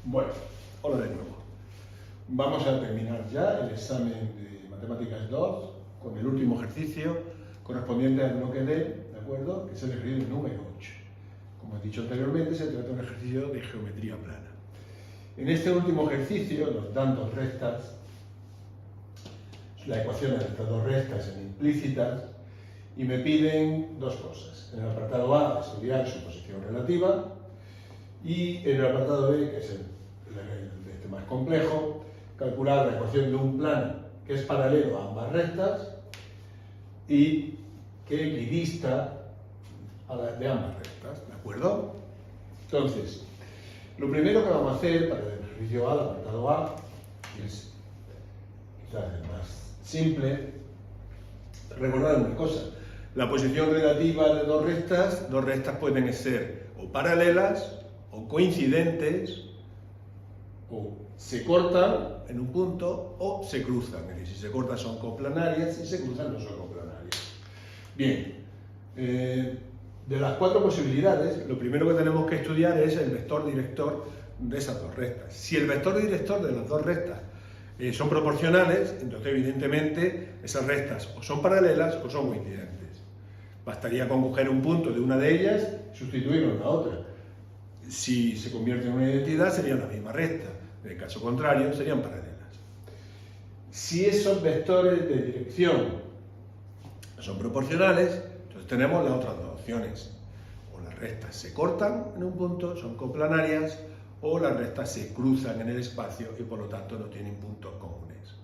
Bueno, hola de nuevo. Vamos a terminar ya el examen de Matemáticas 2 con el último ejercicio correspondiente al bloque D, ¿de acuerdo? Que es el ejercicio número 8. Como he dicho anteriormente, se trata de un ejercicio de geometría plana. En este último ejercicio nos dan dos restas, la ecuación de estas dos restas son implícitas y me piden dos cosas. En el apartado A, estudiar su posición relativa y en el apartado B, que es el más complejo, calcular la ecuación de un plano que es paralelo a ambas rectas y que equidista de ambas rectas, ¿de acuerdo? Entonces, lo primero que vamos a hacer para el ejercicio A, el apartado A, que es quizás el más simple, recordad una cosa: la posición relativa de dos restas pueden ser o paralelas o coincidentes, o se cortan en un punto o se cruzan. Es decir, si se cortan son coplanarias, si se cruzan no son coplanarias. Bien, de las cuatro posibilidades, lo primero que tenemos que estudiar es el vector director de esas dos rectas. Si el vector director de las dos rectas son proporcionales, entonces evidentemente esas rectas o son paralelas o son coincidentes. Bastaría con coger un punto de una de ellas y sustituirlo en la otra. Si se convierte en una identidad, serían la misma recta. En el caso contrario, serían paralelas. Si esos vectores de dirección son proporcionales, entonces tenemos las otras dos opciones. O las rectas se cortan en un punto, son coplanarias, o las rectas se cruzan en el espacio y por lo tanto no tienen puntos comunes.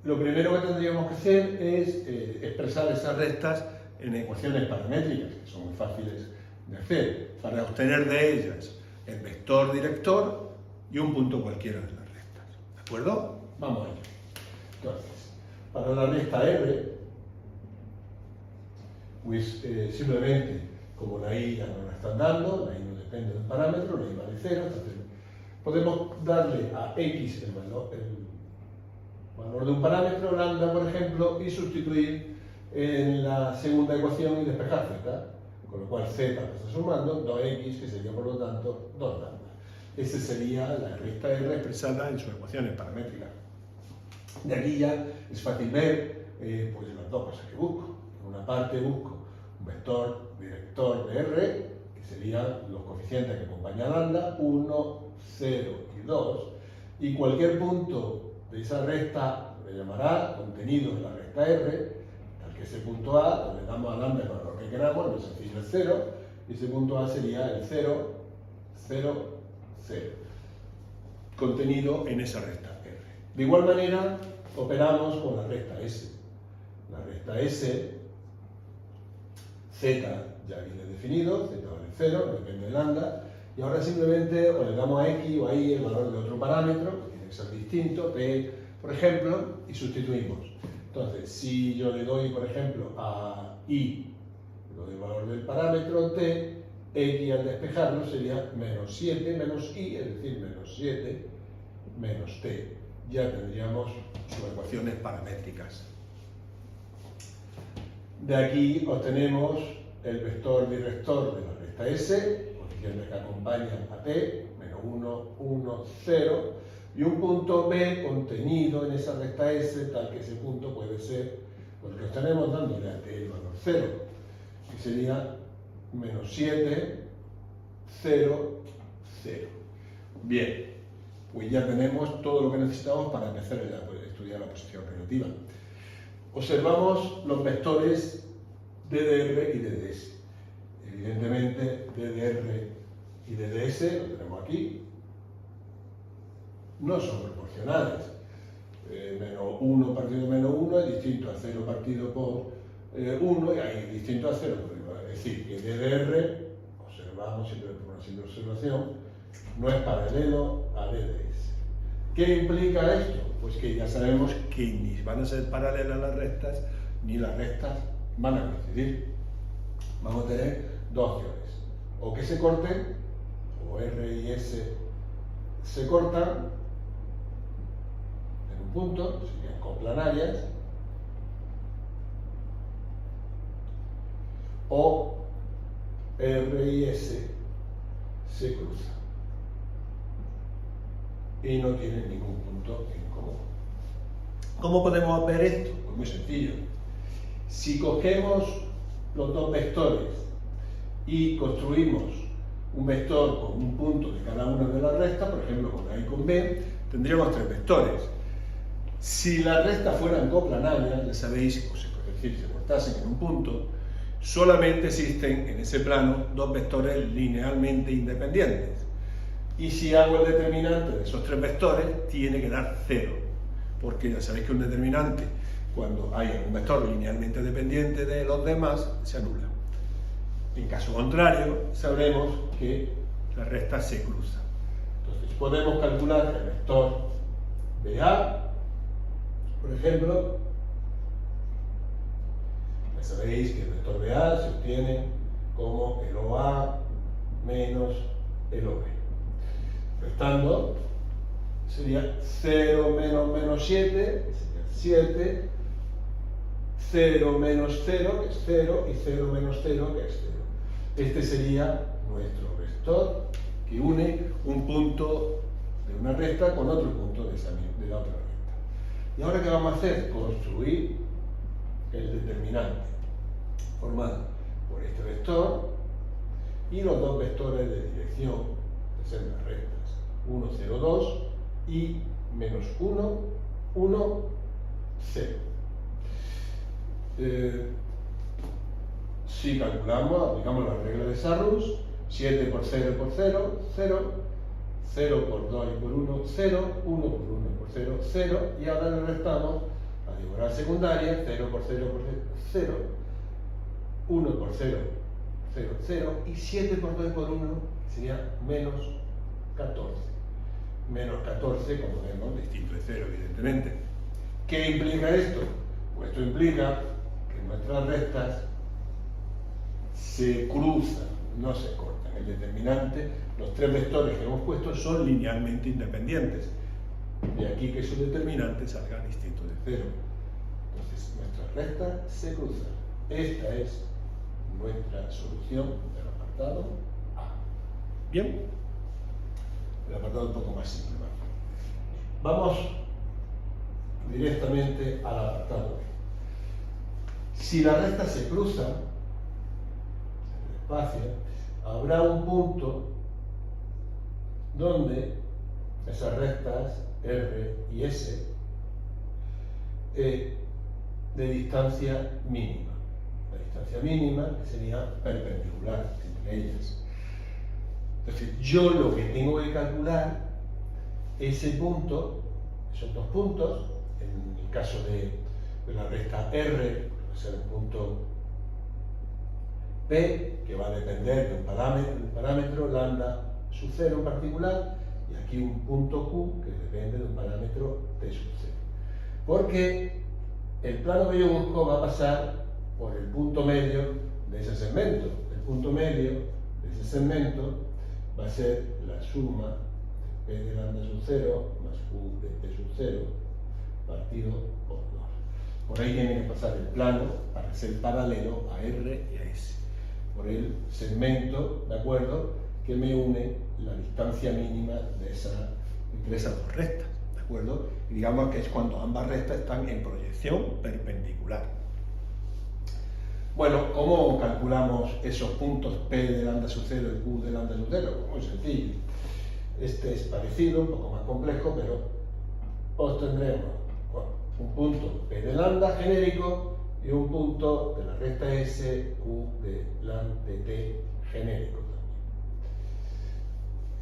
Lo primero que tendríamos que hacer es expresar esas rectas en ecuaciones paramétricas, que son muy fáciles de hacer, para obtener de ellas el vector director y un punto cualquiera de las rectas. ¿De acuerdo? Vamos allá. Entonces, para la recta R, pues simplemente, como la I ya no la están dando, la I no depende del parámetro, la I vale 0, entonces podemos darle a X el valor de un parámetro, lambda por ejemplo, y sustituir en la segunda ecuación y despejar z, con lo cual z lo está sumando, 2x, que sería por lo tanto 2 lambda. Esa sería la recta R expresada en sus ecuaciones paramétricas. De aquí ya es fácil ver pues las dos cosas que busco. En una parte busco un vector director de R, que serían los coeficientes que acompañan a lambda, 1, 0 y 2, y cualquier punto de esa recta le llamará contenido de la recta R, tal que ese punto A, le damos a lambda con lo que queramos, lo sencillo es 0, y ese punto A sería el 0, 0, 0, contenido en esa recta R. De igual manera, operamos con la recta S. La recta S, Z ya viene definido, Z vale 0, depende de lambda, y ahora simplemente o le damos a X o a Y el valor de otro parámetro, que tiene que ser distinto, T, por ejemplo, y sustituimos. Entonces, si yo le doy, por ejemplo, a Y, le doy el valor del parámetro T, X al despejarlo sería menos 7 menos Y, es decir, menos 7 menos T. Ya tendríamos sus ecuaciones paramétricas. De aquí obtenemos el vector director de la recta S, coeficientes que acompañan a T, menos 1, 1, 0, y un punto B contenido en esa recta S, tal que ese punto puede ser lo que obtenemos dándole a T el valor 0, que sería menos 7, 0, 0. Bien, pues ya tenemos todo lo que necesitamos para empezar a estudiar la posición relativa. Observamos los vectores DDR y DDS. Evidentemente, DDR y DDS, lo tenemos aquí, no son proporcionales. Menos 1 partido menos 1 es distinto a 0 partido por 1 y ahí es distinto a 0 por 1. Es decir, que DDR, observamos siempre por una simple observación, no es paralelo a DDS. ¿Qué implica esto? Pues que ya sabemos que ni van a ser paralelas las rectas, ni las rectas van a coincidir. Vamos a tener dos opciones: o que se corten, o R y S se cortan en un punto, serían coplanarias, o R y S se cruzan y no tienen ningún punto en común. ¿Cómo podemos ver esto? Pues muy sencillo. Si cogemos los dos vectores y construimos un vector con un punto de cada una de las rectas, por ejemplo con A y con B, tendríamos tres vectores. Si las rectas fueran coplanarias, ya sabéis, es decir, se cortasen en un punto, solamente existen en ese plano dos vectores linealmente independientes. Y si hago el determinante de esos tres vectores, tiene que dar 0, porque ya sabéis que un determinante, cuando hay un vector linealmente dependiente de los demás, se anula. En caso contrario, sabremos que las rectas se cruzan. Entonces, podemos calcular el vector BA, por ejemplo. Ya sabéis que el vector BA se obtiene como el OA menos el OB. Restando, sería 0 menos 7, que sería 7, 0 menos 0, que es 0, y 0 menos 0, que es 0. Este sería nuestro vector que une un punto de una recta con otro punto de la otra recta. ¿Y ahora qué vamos a hacer? Construir el determinante formado por este vector y los dos vectores de dirección de sendas rectas, 1, 0, 2 y menos 1, 1, 0. Si calculamos, aplicamos la regla de Sarrus, 7 por 0 por 0, 0, 0 por 2 y por 1, 0, 1 por 1 por 0, 0, y ahora le restamos la diagonal secundaria, 0 por 0 por 0, 1 por 0, 0, 0, y 7 por 2 y por 1 sería menos 14. Menos 14, como vemos, distinto de 0, evidentemente. ¿Qué implica esto? Pues esto implica que nuestras rectas se cruzan, no se cortan. El determinante, los tres vectores que hemos puesto son linealmente independientes. De aquí que su determinante salga distinto de 0. Entonces, nuestras rectas se cruzan. Esta es nuestra solución del apartado A. Bien, el apartado un poco más simple. Vamos directamente al apartado B. Si las rectas se cruzan en el espacio, habrá un punto donde esas rectas R y S de distancia mínima. La distancia mínima que sería perpendicular entre ellas. Entonces, yo lo que tengo que calcular, ese punto, esos dos puntos, en el caso de la recta R, va a ser el punto P, que va a depender de un parámetro lambda sub 0 en particular, y aquí un punto Q que depende de un parámetro T sub 0. Porque el plano que yo busco va a pasar por el punto medio de ese segmento. El punto medio de ese segmento va a ser la suma de P de lambda sub 0 más Q de T sub 0 partido por 2. Por ahí tiene que pasar el plano para ser paralelo a R y a S. Por el segmento, ¿de acuerdo?, que me une la distancia mínima de entre esas dos rectas, ¿de acuerdo? Y digamos que es cuando ambas rectas están en proyección perpendicular. Bueno, ¿cómo calculamos esos puntos P de lambda sub 0 y Q de lambda sub 0? Muy sencillo. Este es parecido, un poco más complejo, pero obtendremos un punto P de lambda genérico y un punto de la recta S, Q de T genérico también.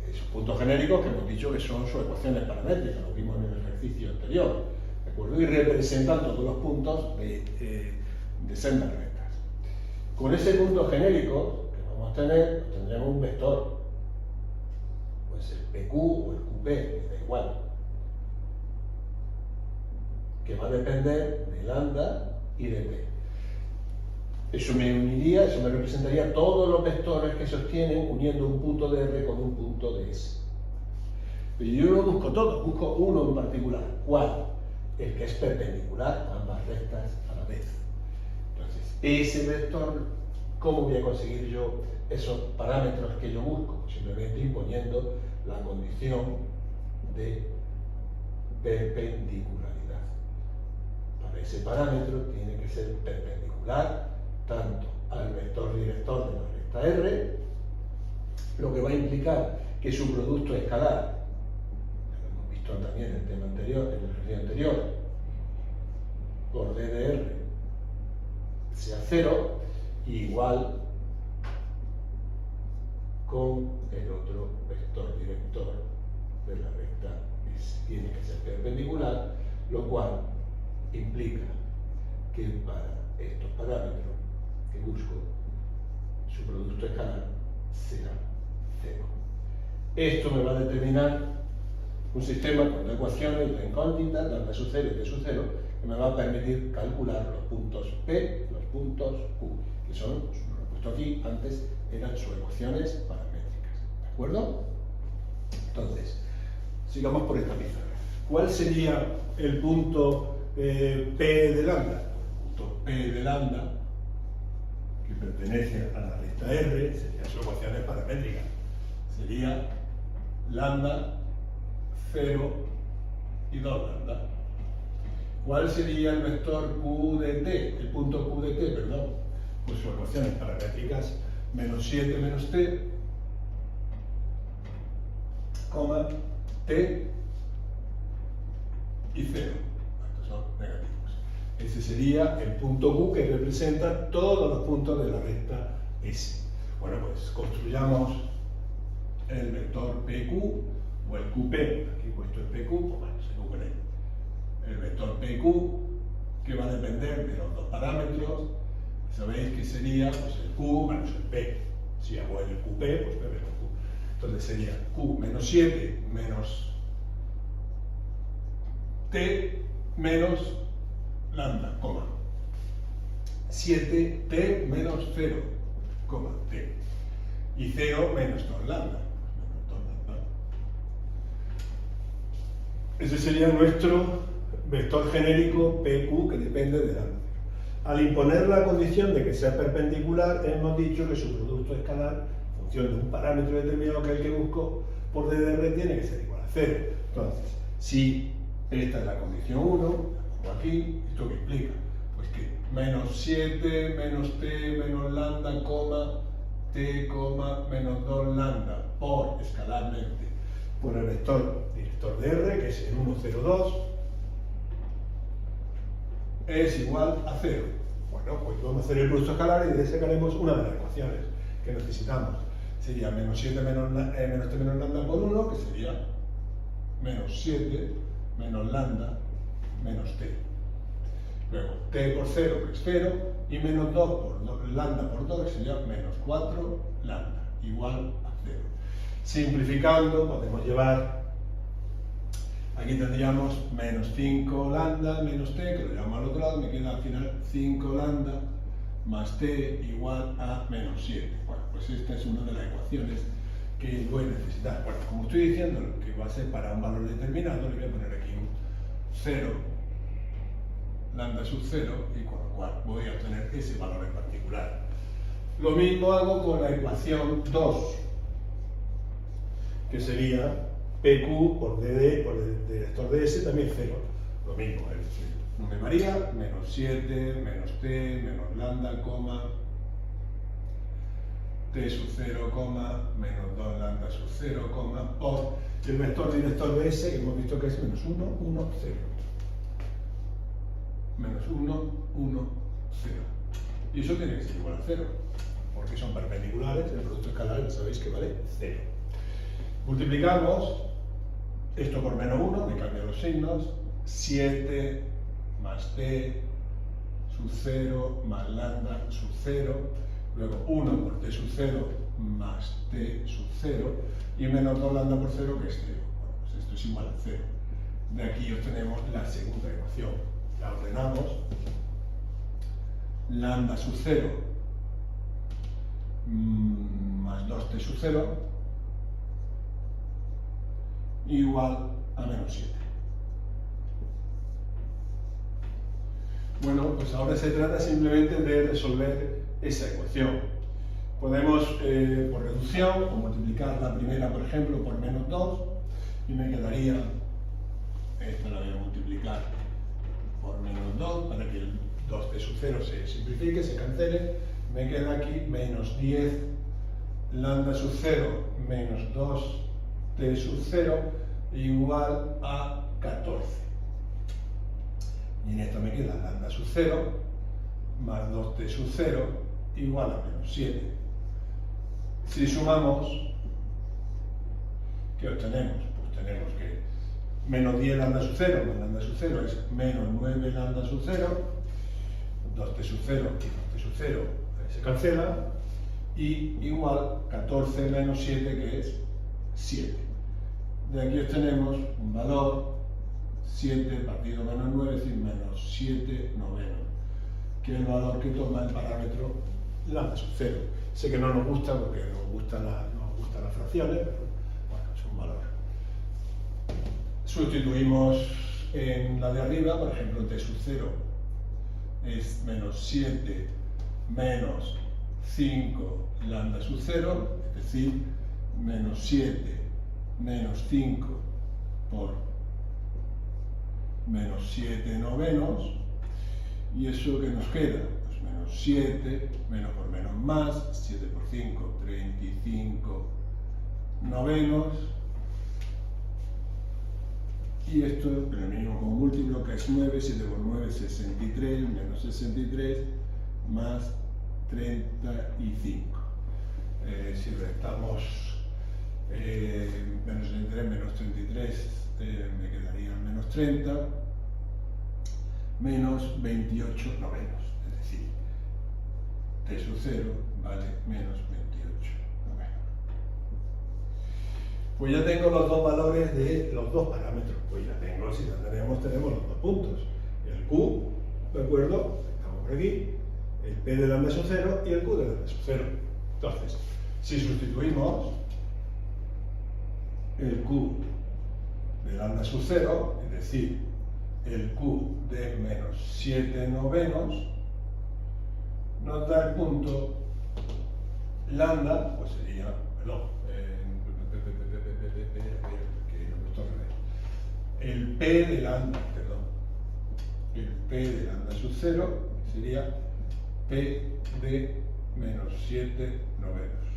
Esos puntos genéricos que hemos dicho que son sus ecuaciones paramétricas, lo vimos en el ejercicio anterior, ¿de acuerdo? Y representan todos los puntos de sendas rectas. Con ese punto genérico que vamos a tener, tendremos un vector, pues el PQ o el QP, me da igual, que va a depender de lambda y de P. Eso me uniría, eso me representaría todos los vectores que se obtienen uniendo un punto de R con un punto de S. Pero yo no busco todo, busco uno en particular. ¿Cuál? El que es perpendicular a ambas rectas a la vez. Entonces, ese vector ¿Cómo voy a conseguir yo esos parámetros que yo busco? Simplemente imponiendo la condición de perpendicularidad. Para ese parámetro tiene que ser perpendicular tanto al vector director de la recta R, lo que va a implicar que su producto escalar, lo hemos visto también en el tema anterior, en el ejercicio anterior, por d de R sea 0, igual con el otro vector director de la recta S. Tiene que ser perpendicular, lo cual implica que para estos parámetros que busco, su producto escalar será 0. Esto me va a determinar un sistema con dos ecuaciones, dos incógnitas, lambda sub 0 y t sub 0, que me va a permitir calcular los puntos P, los puntos Q, que son, lo he puesto aquí, antes eran sus ecuaciones paramétricas. ¿De acuerdo? Entonces, sigamos por esta pizarra. ¿Cuál sería el punto P de lambda? El punto P de lambda, que pertenece a la recta R, serían sus ecuaciones paramétricas. Sería lambda 0 y 2 lambda. ¿Cuál sería el vector Q de t? El punto Q de t, perdón. Pues sus ecuaciones paramétricas, menos 7 menos t, coma, t y 0. Estos son negativos. Ese sería el punto Q que representa todos los puntos de la recta S. Bueno, pues construyamos el vector PQ o el QP. Aquí he puesto el PQ, pues bueno, se Google. El vector PQ, que va a depender de los dos parámetros, sabéis que sería pues, el Q menos el P. Si hago el QP, pues P menos Q. Entonces sería Q menos 7 menos T menos lambda, coma. 7T menos 0, coma, T. Y 0 menos 2 lambda. Ese sería nuestro vector genérico PQ que depende de lambda. Al imponer la condición de que sea perpendicular, hemos dicho que su producto escalar, en función de un parámetro determinado que es el que busco, por d de R tiene que ser igual a 0. Entonces, si esta es la condición 1, la pongo aquí, ¿esto qué implica? Pues que menos 7 menos t menos lambda, coma, t, coma, menos 2 lambda por escalarmente por el vector director de R, que es el 1, 0, 2, es igual a 0. Bueno, pues vamos a hacer el producto escalar y de ahí sacaremos una de las ecuaciones que necesitamos. Sería menos 7 menos t menos lambda por 1, que sería menos 7 menos lambda menos t. Luego t por 0, que es 0, y menos 2 por lambda por 2, que sería menos 4 lambda, igual a 0. Simplificando, podemos llevar, aquí tendríamos menos 5 lambda menos t, que lo llevamos al otro lado, me queda al final 5 lambda más t igual a menos 7. Bueno, pues esta es una de las ecuaciones que voy a necesitar. Bueno, como estoy diciendo que va a ser para un valor determinado, le voy a poner aquí un 0, lambda sub 0, y con lo cual voy a obtener ese valor en particular. Lo mismo hago con la ecuación 2, que sería PQ por DD, por el director de S, también 0. Lo mismo, no me varía, menos 7, menos t, menos lambda, coma, t sub 0, coma, menos 2 lambda sub 0, coma, por el vector director de S, que hemos visto que es menos 1, 1, 0. Menos 1, 1, 0. Y eso tiene que ser igual a 0, porque son perpendiculares, el producto escalar ya sabéis que vale 0. Multiplicamos esto por menos 1, me cambian los signos, 7 más t sub 0 más lambda sub 0, luego 1 por t sub 0 más t sub 0, y menos 2 lambda por 0, que es 0. Bueno, pues esto es igual a 0. De aquí obtenemos la segunda ecuación. La ordenamos. Lambda sub 0 más 2t sub 0 igual a menos 7. Bueno, pues ahora se trata simplemente de resolver esa ecuación. Podemos, por reducción, o multiplicar la primera, por ejemplo, por menos 2, y me quedaría, esta la voy a multiplicar por menos 2, para que el 2t sub 0 se simplifique, se cancele, me queda aquí menos 10 lambda sub 0 menos 2t sub 0 igual a 14. Y en esto me queda lambda sub 0 más 2t sub 0 igual a menos 7. Si sumamos, ¿qué obtenemos? Pues tenemos que menos 10 lambda sub 0 más lambda sub 0 es menos 9 lambda sub 0, 2t sub 0 y 2t sub 0 se cancela, y igual 14 menos 7, que es 7. De aquí obtenemos un valor 7 partido menos 9, es decir, menos 7 novenos, que es el valor que toma el parámetro lambda sub 0. Sé que no nos gusta porque no nos gustan las fracciones, pero bueno, es un valor. Sustituimos en la de arriba, por ejemplo, t sub 0 es menos 7 menos 5 lambda sub 0, es decir, menos 7 menos 5 por menos 7 novenos, y eso que nos queda, pues menos 7, menos por menos más, 7 por 5, 35 novenos, y esto en el mínimo como múltiplo, que es 9, 7 por 9, 63, menos 63, más 35. Si restamos menos 63 menos 33, me quedarían menos 30, menos 28 novenos, es decir, t sub 0 vale menos 28 novenos. Pues ya tengo los dos valores de los dos parámetros, pues ya tengo, si ya tenemos los dos puntos, el q, ¿de acuerdo? Estamos por aquí, el p de lambda sub 0 y el q de lambda sub 0. Entonces, si sustituimos el q de lambda sub 0, es decir, el q de menos 7 novenos, nos da el punto lambda, pues sería, perdón, el p de lambda, perdón, el p de lambda sub 0 sería p de menos 7 novenos.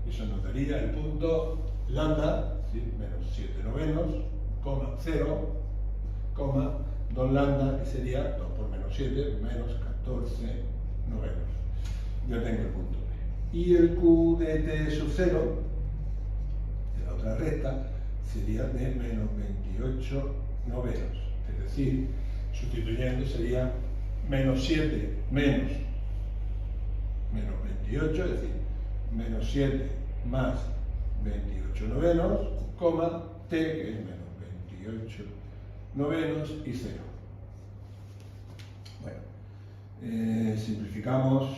Eso nos daría el punto lambda, ¿sí? Menos 7 novenos, coma 0, coma 2 lambda, que sería 2 por menos 7, menos 14 novenos. Ya tengo el punto P. Y el Q de t sub 0, de la otra recta, sería de menos 28 novenos. Es decir, sustituyendo sería menos 7 menos 28, es decir, menos 7 más 28 novenos, coma t, que es menos 28 novenos y 0. Bueno, simplificamos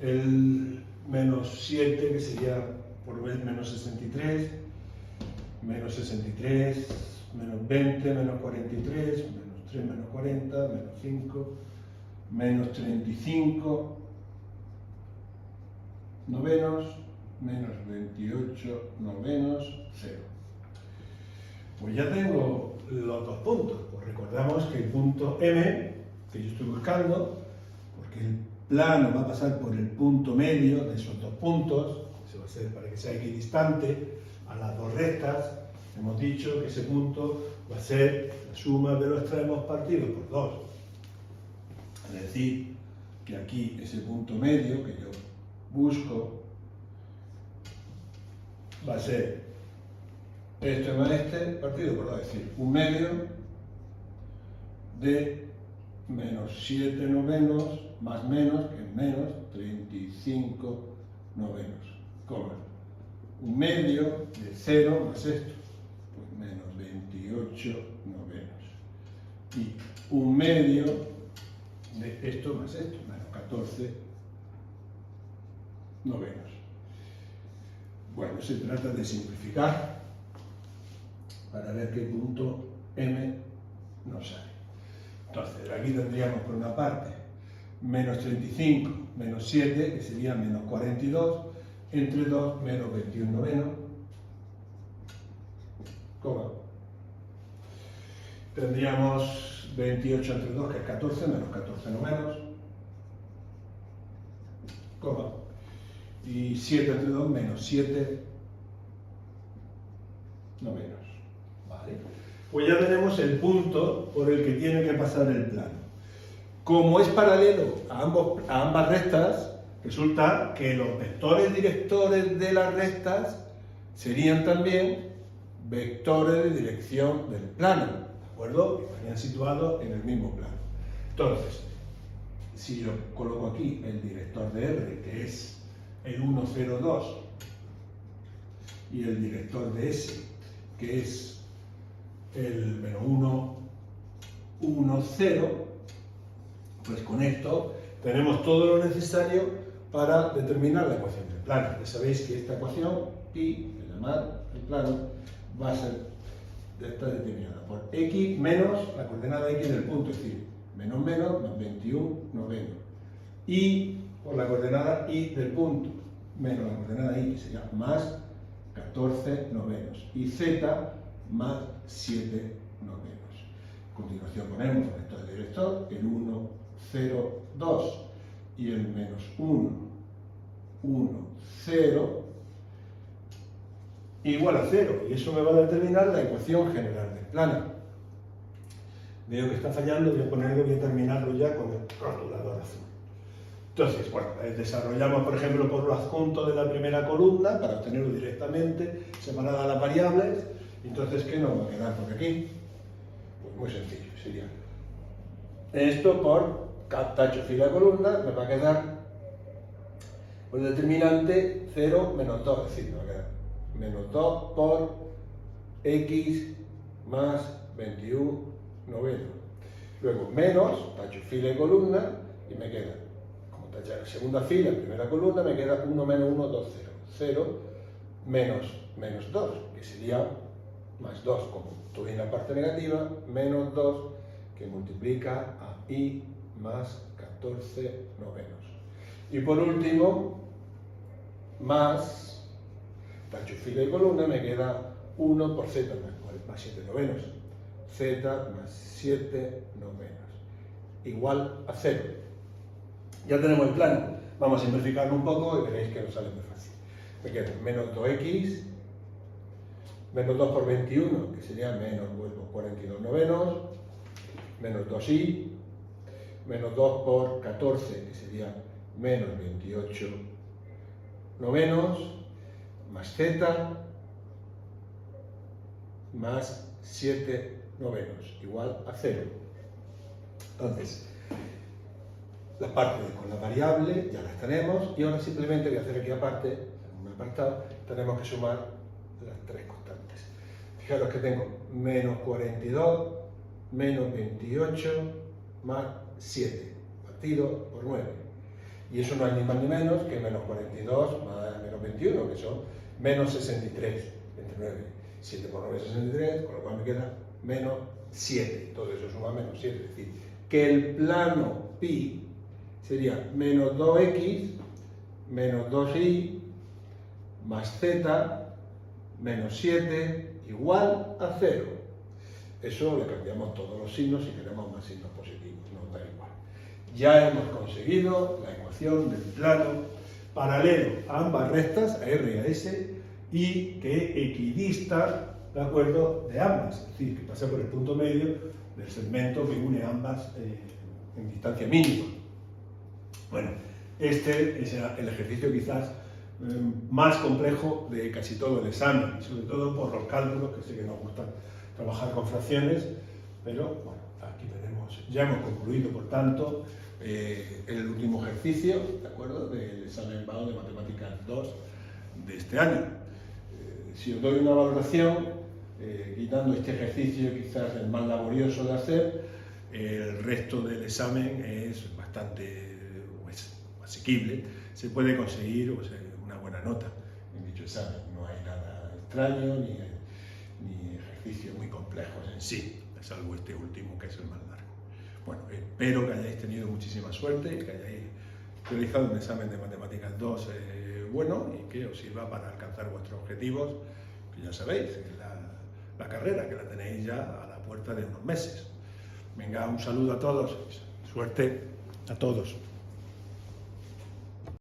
el menos 7, que sería por vez menos 63, menos 63, menos 20, menos 43, menos 3, menos 40, menos 5, menos 35 novenos, menos 28 novenos, 0. Pues ya tengo los dos puntos. Pues recordamos que el punto M, que yo estoy buscando, porque el plano va a pasar por el punto medio de esos dos puntos, eso va a ser para que sea equidistante a las dos rectas. Hemos dicho que ese punto va a ser la suma de los extremos partidos por 2. Es decir, que aquí ese punto medio que yo busco va a ser este más este partido por 2, es decir, un medio de menos 7 novenos más menos, que es menos 35 novenos, coma un medio de 0 más esto, pues menos 28 novenos, y un medio de esto más esto, menos 14 novenos. Bueno, se trata de simplificar para ver qué punto M nos sale. Entonces, aquí tendríamos por una parte menos 35 menos 7, que sería menos 42, entre 2 menos 21 novenos, coma. Tendríamos 28 entre 2, que es 14, menos 14 novenos, coma. Y 7 entre 2, menos 7 novenos. ¿Vale? Pues ya tenemos el punto por el que tiene que pasar el plano. Como es paralelo a ambas rectas, resulta que los vectores directores de las rectas serían también vectores de dirección del plano, ¿de acuerdo? Que estarían situados en el mismo plano. Entonces, si yo coloco aquí el director de R, que es el 1, 0, 2, y el director de S, que es el menos 1, 1, 0, pues con esto tenemos todo lo necesario para determinar la ecuación del plano. Ya sabéis que esta ecuación, pi, de llamar el plano, va a ser determinada por x menos la coordenada x del punto, es decir, menos menos más 21 novenos. Y por la coordenada y del punto, menos la coordenada y, que sería más 14 novenos. Y z más 7 novenos. A continuación ponemos el vector de director, el 1, 0, 2 y el menos 1, 1, 0 igual a 0. Y eso me va a determinar la ecuación general del plano. Veo que está fallando, voy a terminarlo ya con el rotulador azul. Entonces, bueno, desarrollamos, por ejemplo, por lo adjunto de la primera columna, para obtenerlo directamente, separadas las variables. Entonces, ¿qué nos va a quedar por aquí? Pues muy sencillo, sería esto por tacho fila columna, me va a quedar por el determinante 0 menos 2, es decir, me va a quedar menos 2 por x más 21 novenos. Luego menos, tacho fila y columna, y me queda, como tacho segunda fila, primera columna, me queda 1 menos 1, 2, 0. 0 menos 2, que sería más 2, como estoy en la parte negativa, menos 2, que multiplica a i más 14 novenos. Y por último, más tacho fila y columna, me queda 1 por z más 7 novenos. Z más 7 novenos. Igual a 0. Ya tenemos el plano. Vamos a simplificarlo un poco y veréis que nos sale muy fácil. Me queda menos 2x, menos 2 por 21, que sería menos 42 novenos, menos 2i, menos 2 por 14, que sería menos 28 novenos, más z, más 7 novenos, igual a 0. Entonces, la parte con la variable ya las tenemos y ahora simplemente voy a hacer aquí aparte, en un apartado, tenemos que sumar las tres constantes. Fijaros que tengo menos 42, menos 28, más 7, partido por 9. Y eso no es ni más ni menos que menos 42 más menos 21, que son menos 63 entre 9. 7 por 9 es 63, con lo cual me queda menos 7. Todo eso suma menos 7. Es decir, que el plano pi sería menos 2x, menos 2i, más z, menos 7, igual a 0. Eso le cambiamos todos los signos si queremos más signos positivos, nos da igual. Ya hemos conseguido la ecuación del plano paralelo a ambas rectas, a R y a S, y que equidista, ¿de acuerdo?, de ambas, es decir, que pasa por el punto medio del segmento que une ambas en distancia mínima. Bueno, este es el ejercicio quizás más complejo de casi todo el examen, y sobre todo por los cálculos, que sé que nos gustan trabajar con fracciones, pero bueno, aquí tenemos, ya hemos concluido, por tanto, el último ejercicio, ¿de acuerdo?, del examen BAO de Matemáticas 2 de este año. Si os doy una valoración, quitando este ejercicio quizás el más laborioso de hacer, el resto del examen es bastante asequible, se puede conseguir una buena nota en dicho examen. No hay nada extraño ni ejercicios muy complejos en sí, salvo este último que es el más largo. Bueno, espero que hayáis tenido muchísima suerte y que hayáis realizad un examen de Matemáticas 2 bueno y que os sirva para alcanzar vuestros objetivos, que ya sabéis, la carrera, que la tenéis ya a la puerta de unos meses. Venga, un saludo a todos, suerte a todos.